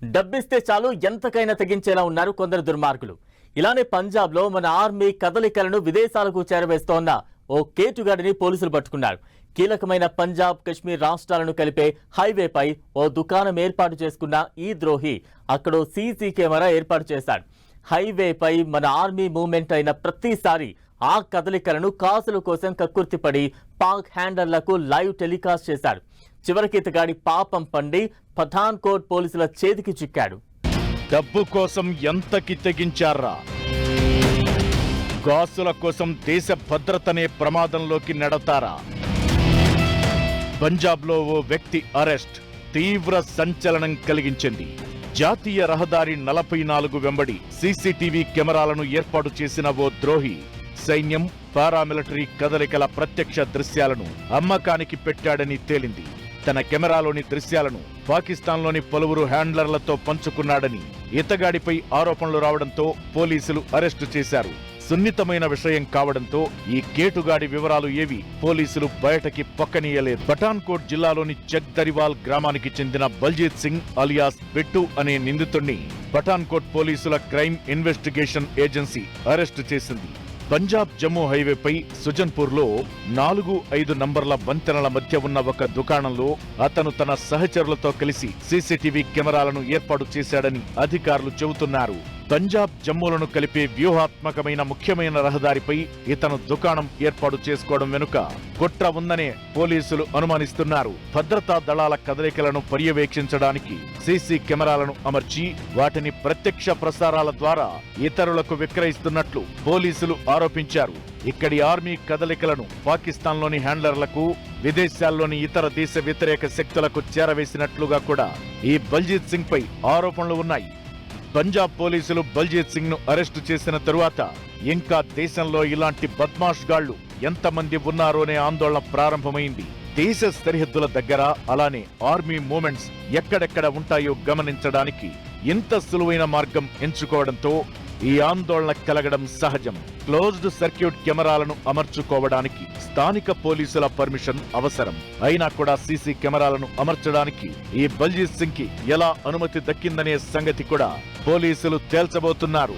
డబ్బిస్తే చాలు ఎంతకైనా తెగించేలా ఉన్నారు కొందరు దుర్మార్గులు. ఇలానే పంజాబ్ లో మన ఆర్మీ కదలికలను విదేశాలకు చేరవేస్తోన్న ఓ కేటుగాడిని పోలీసులు పట్టుకున్నారు. కీలకమైన పంజాబ్ కశ్మీర్ రాష్ట్రాలను కలిపే హైవేపై ఓ దుకాణం ఏర్పాటు చేసుకున్న ఈ ద్రోహి అక్కడో సీసీ కెమెరా ఏర్పాటు చేశాడు. హైవేపై మన ఆర్మీ మూవ్మెంట్ అయిన ప్రతిసారి ఆ కదలికలను కాసుల కోసం కక్కుర్తిపడి పాక్ హ్యాండర్లకు లైవ్ టెలికాస్ట్ చేశాడు. చివరికి ఇతగాడి పాపం పండి పఠాన్కోట్ పోలీసుల చేతికి చిక్కాడు. డబ్బు కోసం ఎంతకి తెగించారా? గాసుల కోసం దేశ భద్రతనే ప్రమాదంలోకి నెడతారా? పంజాబ్లో ఓ వ్యక్తి అరెస్ట్ తీవ్ర సంచలనం కలిగించింది. జాతీయ రహదారి 44 వెంబడి సీసీటీవీ కెమెరాలను ఏర్పాటు చేసిన ఓ ద్రోహి సైన్యం, పారామిలిటరీ కదలికల ప్రత్యక్ష దృశ్యాలను అమ్మకానికి పెట్టాడని తేలింది. తన కెమెరాలోని దృశ్యాలను పాకిస్తాన్లోని పలువురు హ్యాండ్లర్లతో పంచుకున్నాడని ఇతగాడిపై ఆరోపణలు రావడంతో పోలీసులు అరెస్టు చేశారు. సున్నితమైన విషయం కావడంతో ఈ కేటుగాడి వివరాలు ఏవి పోలీసులు బయటకి పొక్కనీయలేదు. పఠాన్కోట్ జిల్లాలోని జగ్దరివాల్ గ్రామానికి చెందిన బల్జీత్ సింగ్ అలియాస్ బిట్టు అనే నిందితుడిని పఠాన్కోట్ పోలీసుల క్రైమ్ ఇన్వెస్టిగేషన్ ఏజెన్సీ అరెస్టు చేసింది. పంజాబ్ జమ్మూ హైవేపై సుజన్పూర్లో 4-5 నంబర్ల వంతెనల మధ్య ఉన్న ఒక దుకాణంలో అతను తన సహచరులతో కలిసి సీసీటీవీ కెమెరాలను ఏర్పాటు చేశాడని అధికారులు చెబుతున్నారు. పంజాబ్ జమ్మూలను కలిపే వ్యూహాత్మకమైన ముఖ్యమైన రహదారిపై ఇతను దుకాణం ఏర్పాటు చేసుకోవడం వెనుక కుట్ర ఉందనే పోలీసులు అనుమానిస్తున్నారు. భద్రతా దళాల కదలికలను పర్యవేక్షించడానికి సీసీ కెమెరాలను అమర్చి వాటిని ప్రత్యక్ష ప్రసారాల ద్వారా ఇతరులకు విక్రయిస్తున్నట్లు పోలీసులు ఆరోపించారు. ఇక్కడి ఆర్మీ కదలికలను పాకిస్తాన్లోని హ్యాండ్లర్లకు, విదేశాల్లోని ఇతర దేశ వ్యతిరేక శక్తులకు చేరవేసినట్లుగా కూడా ఈ బల్జీత్ సింగ్ పై ఆరోపణలు ఉన్నాయి. పంజాబ్ పోలీసులు బల్జీత్ సింగ్ ను అరెస్టు చేసిన తరువాత ఇంకా దేశంలో ఇలాంటి బద్మాష్ గాళ్లు ఎంతమంది ఉన్నారోనే ఆందోళన ప్రారంభమైంది. దేశ సరిహద్దుల దగ్గర అలానే ఆర్మీ మూమెంట్స్ ఎక్కడెక్కడ ఉంటాయో గమనించడానికి ఇంత సులువైన మార్గం ఎంచుకోవడంతో ఈ ఆందోళన కలగడం సహజం. క్లోజ్డ్ సర్క్యూట్ కెమెరాలను అమర్చుకోవడానికి స్థానిక పోలీసుల పర్మిషన్ అవసరం. అయినా కూడా సీసీ కెమెరాలను అమర్చడానికి ఈ బల్జీత్ సింగ్ కి ఎలా అనుమతి దక్కిందనే సంగతి కూడా పోలీసులు తేల్చబోతున్నారు.